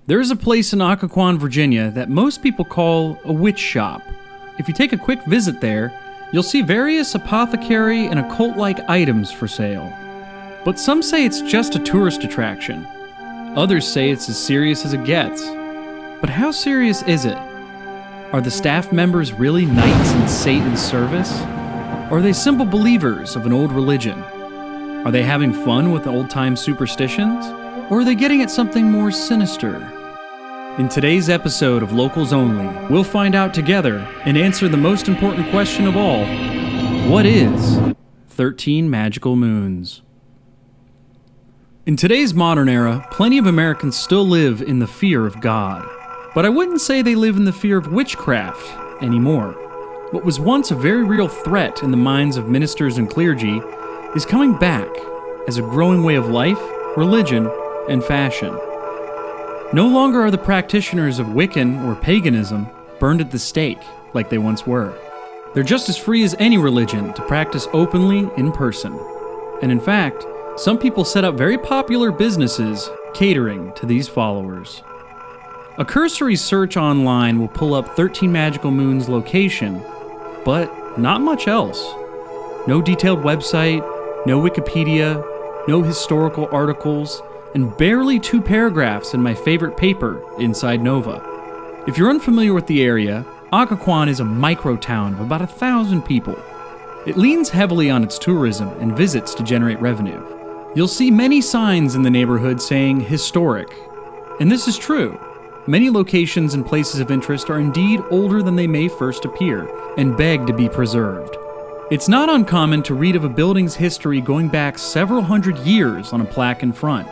There is a place in Occoquan, Virginia that most people call a witch shop. If you take a quick visit there, you'll see various apothecary and occult-like items for sale. But some say it's just a tourist attraction. Others say it's as serious as it gets. But how serious is it? Are the staff members really knights in Satan's service? Or are they simple believers of an old religion? Are they having fun with old-time superstitions? Or are they getting at something more sinister? In today's episode of Locals Only, we'll find out together and answer the most important question of all. What is 13 magical moons? In today's modern era, plenty of Americans still live in the fear of God. But I wouldn't say they live in the fear of witchcraft anymore. What was once a very real threat in the minds of ministers and clergy is coming back as a growing way of life, religion, and fashion. No longer are the practitioners of Wiccan or paganism burned at the stake like they once were. They're just as free as any religion to practice openly in person. And in fact, some people set up very popular businesses catering to these followers. A cursory search online will pull up 13 Magical Moon's location, but not much else. No detailed website, no Wikipedia, no historical articles, and barely 2 paragraphs in my favorite paper, Inside Nova. If you're unfamiliar with the area, Occoquan is a micro-town of about 1,000 people. It leans heavily on its tourism and visits to generate revenue. You'll see many signs in the neighborhood saying historic, and this is true. Many locations and places of interest are indeed older than they may first appear, and beg to be preserved. It's not uncommon to read of a building's history going back several hundred years on a plaque in front.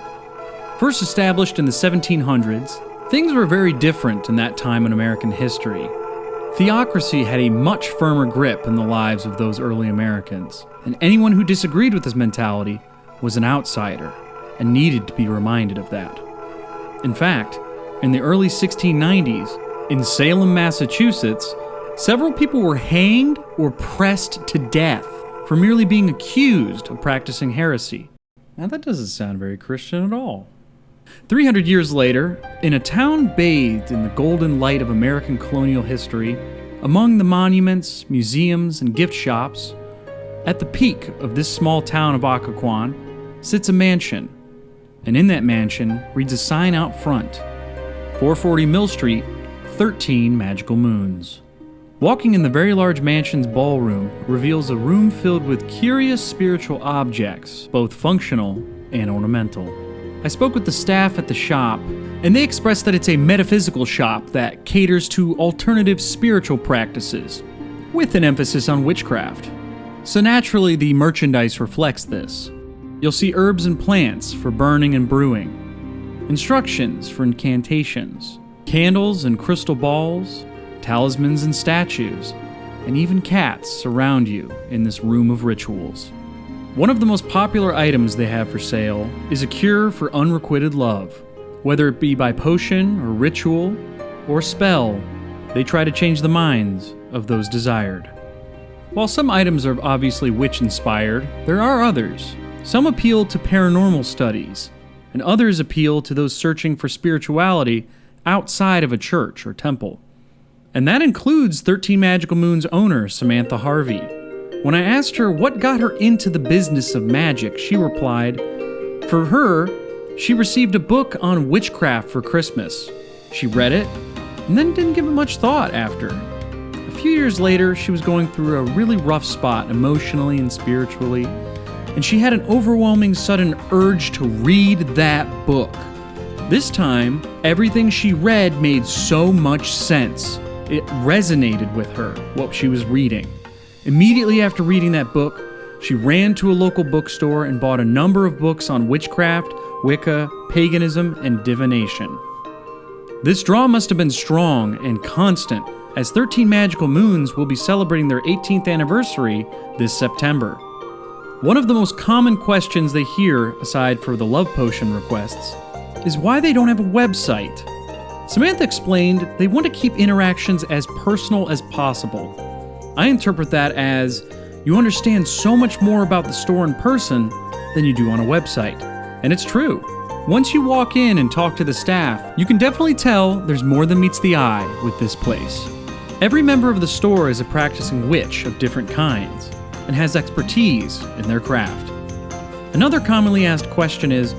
First established in the 1700s, things were very different in that time in American history. Theocracy had a much firmer grip in the lives of those early Americans, and anyone who disagreed with this mentality was an outsider and needed to be reminded of that. In fact, in the early 1690s, in Salem, Massachusetts, several people were hanged or pressed to death for merely being accused of practicing heresy. Now that doesn't sound very Christian at all. 300 years later, in a town bathed in the golden light of American colonial history, among the monuments, museums, and gift shops, at the peak of this small town of Occoquan sits a mansion, and in that mansion reads a sign out front, 440 Mill Street, 13 Magical Moons. Walking in the very large mansion's ballroom reveals a room filled with curious spiritual objects, both functional and ornamental. I spoke with the staff at the shop, and they expressed that it's a metaphysical shop that caters to alternative spiritual practices, with an emphasis on witchcraft. So naturally, the merchandise reflects this. You'll see herbs and plants for burning and brewing, instructions for incantations, candles and crystal balls, talismans and statues, and even cats surround you in this room of rituals. One of the most popular items they have for sale is a cure for unrequited love. Whether it be by potion or ritual or spell, they try to change the minds of those desired. While some items are obviously witch-inspired, there are others. Some appeal to paranormal studies, and others appeal to those searching for spirituality outside of a church or temple. And that includes 13 Magical Moon's owner, Samantha Harvey. When I asked her what got her into the business of magic, she replied, for her, she received a book on witchcraft for Christmas. She read it, and then didn't give it much thought after. A few years later, she was going through a really rough spot emotionally and spiritually, and she had an overwhelming sudden urge to read that book. This time, everything she read made so much sense. It resonated with her, what she was reading. Immediately after reading that book, she ran to a local bookstore and bought a number of books on witchcraft, Wicca, paganism, and divination. This draw must have been strong and constant, as 13 Magical Moons will be celebrating their 18th anniversary this September. One of the most common questions they hear, aside for the love potion requests, is why they don't have a website. Samantha explained they want to keep interactions as personal as possible. I interpret that as, you understand so much more about the store in person than you do on a website. And it's true. Once you walk in and talk to the staff, you can definitely tell there's more than meets the eye with this place. Every member of the store is a practicing witch of different kinds and has expertise in their craft. Another commonly asked question is,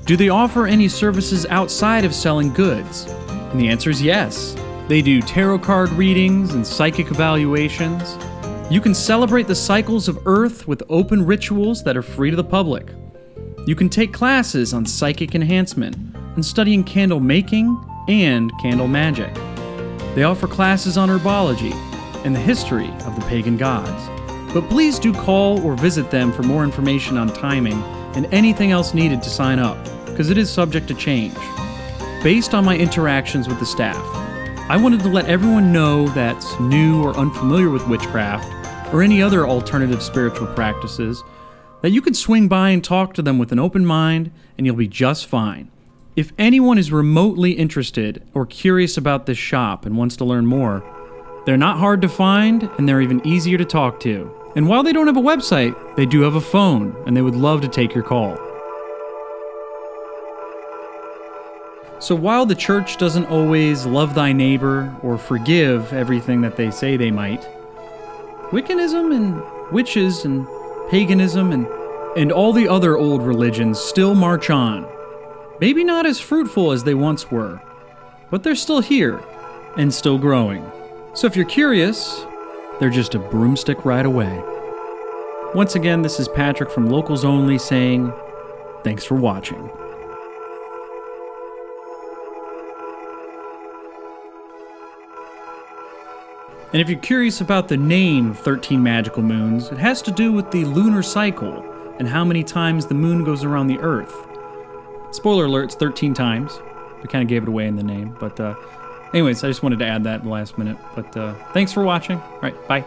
do they offer any services outside of selling goods? And the answer is yes. They do tarot card readings and psychic evaluations. You can celebrate the cycles of Earth with open rituals that are free to the public. You can take classes on psychic enhancement and studying candle making and candle magic. They offer classes on herbology and the history of the pagan gods. But please do call or visit them for more information on timing and anything else needed to sign up, because it is subject to change. Based on my interactions with the staff, I wanted to let everyone know that's new or unfamiliar with witchcraft or any other alternative spiritual practices that you can swing by and talk to them with an open mind and you'll be just fine. If anyone is remotely interested or curious about this shop and wants to learn more, they're not hard to find and they're even easier to talk to. And while they don't have a website, they do have a phone and they would love to take your call. So while the church doesn't always love thy neighbor or forgive everything that they say they might, Wiccanism and witches and paganism and all the other old religions still march on. Maybe not as fruitful as they once were, but they're still here and still growing. So if you're curious, they're just a broomstick ride away. Once again, this is Patrick from Locals Only saying, thanks for watching. And if you're curious about the name 13 Magical Moons, it has to do with the lunar cycle and how many times the moon goes around the Earth. Spoiler alert, it's 13 times. We kind of gave it away in the name, but anyways, I just wanted to add that in the last minute. But thanks for watching. All right, bye.